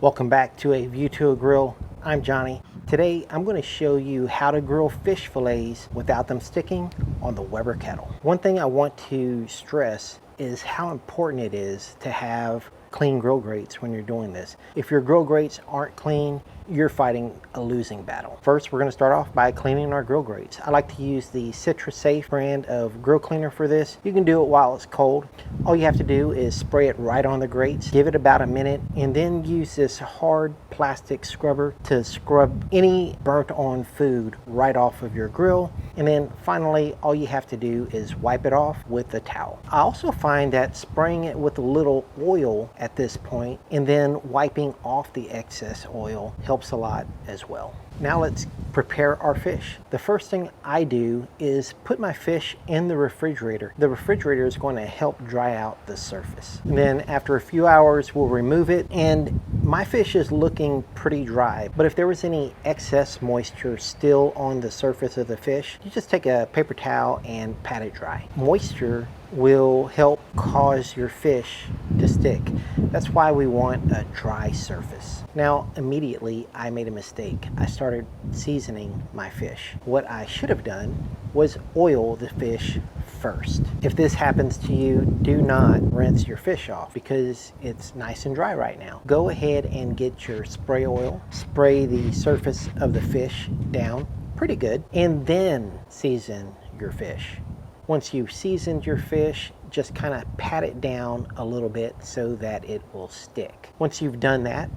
Welcome back to A View to a Grill. I'm Johnny. Today I'm going to show you how to grill fish fillets without them sticking on the Weber kettle. One thing I want to stress is how important it is to have clean grill grates when you're doing this. If your grill grates aren't clean, you're fighting a losing battle. First, we're going to start off by cleaning our grill grates. I like to use the CitraSafe brand of grill cleaner for this. You can do it while it's cold. All you have to do is spray it right on the grates, give it about a minute, and then use this hard plastic scrubber to scrub any burnt on food right off of your grill. And then finally, all you have to do is wipe it off with a towel. I also find that spraying it with a little oil at this point and then wiping off the excess oil helps a lot as well. Now let's prepare our fish. The first thing I do is put my fish in the refrigerator. The refrigerator is going to help dry out the surface. And then after a few hours, we'll remove it, and my fish is looking pretty dry. But if there was any excess moisture still on the surface of the fish, you just take a paper towel and pat it dry. Moisture will help cause your fish to stick. That's why we want a dry surface. Now, immediately I made a mistake. I started seasoning my fish. What I should have done was oil the fish first. If this happens to you, do not rinse your fish off because it's nice and dry right now. Go ahead and get your spray oil, spray the surface of the fish down pretty good, and then season your fish. Once you've seasoned your fish, just kind of pat it down a little bit so that it will stick. Once you've done that,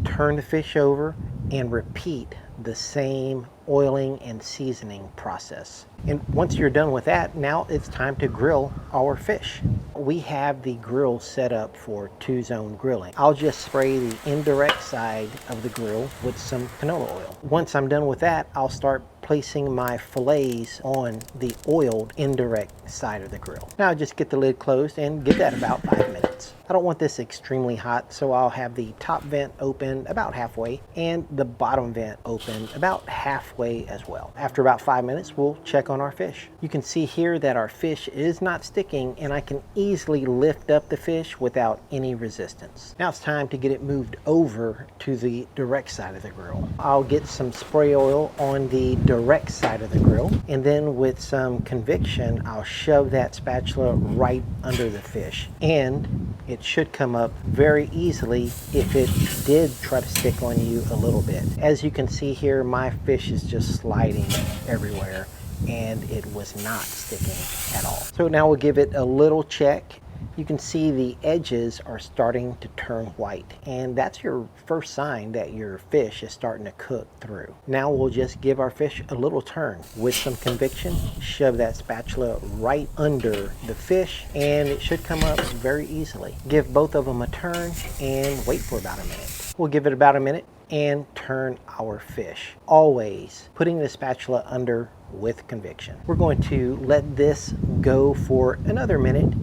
turn the fish over and repeat the same oiling and seasoning process. And once you're done with that, now it's time to grill our fish. We have the grill set up for 2-zone grilling. I'll just spray the indirect side of the grill with some canola oil. Once I'm done with that, I'll start placing my fillets on the oiled indirect side of the grill. Now just get the lid closed and give that about 5 minutes. I don't want this extremely hot, so I'll have the top vent open about halfway and the bottom vent open about halfway as well. After about 5 minutes, we'll check on our fish. You can see here that our fish is not sticking, and I can easily lift up the fish without any resistance. Now it's time to get it moved over to the direct side of the grill. I'll get some spray oil on the direct side of the grill, and then with some conviction, I'll shove that spatula right under the fish, and it should come up very easily if it did try to stick on you a little bit. As you can see here, my fish is just sliding everywhere and it was not sticking at all. So now we'll give it a little check. You can see the edges are starting to turn white, and that's your first sign that your fish is starting to cook through. Now we'll just give our fish a little turn. With some conviction, shove that spatula right under the fish and it should come up very easily. Give both of them a turn and wait for about a minute. We'll give it about a minute and turn our fish, always putting the spatula under with conviction. We're going to let this go for another minute,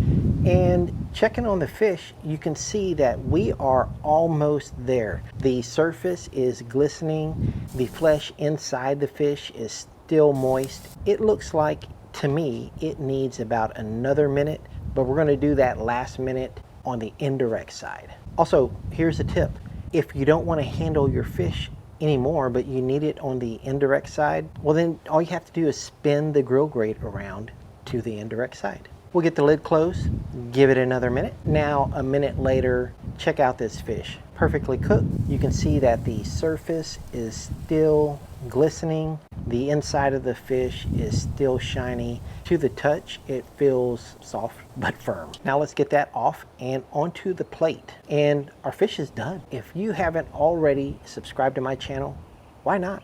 and checking on the fish, you can see that we are almost there. The surface is glistening, the flesh inside the fish is still moist. It looks like, to me, it needs about another minute, but we're going to do that last minute on the indirect side. Also, here's a tip. If you don't want to handle your fish anymore, but you need it on the indirect side, well then all you have to do is spin the grill grate around to the indirect side. We'll get the lid closed, give it another minute. Now a minute later, check out this fish. Perfectly cooked. You can see that the surface is still glistening. The inside of the fish is still shiny. To the touch, it feels soft but firm. Now let's get that off and onto the plate. And our fish is done. If you haven't already subscribed to my channel, why not?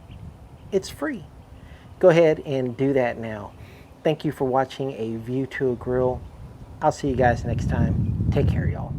It's free. Go ahead and do that now. Thank you for watching A View to a Grill. I'll see you guys next time. Take care, y'all.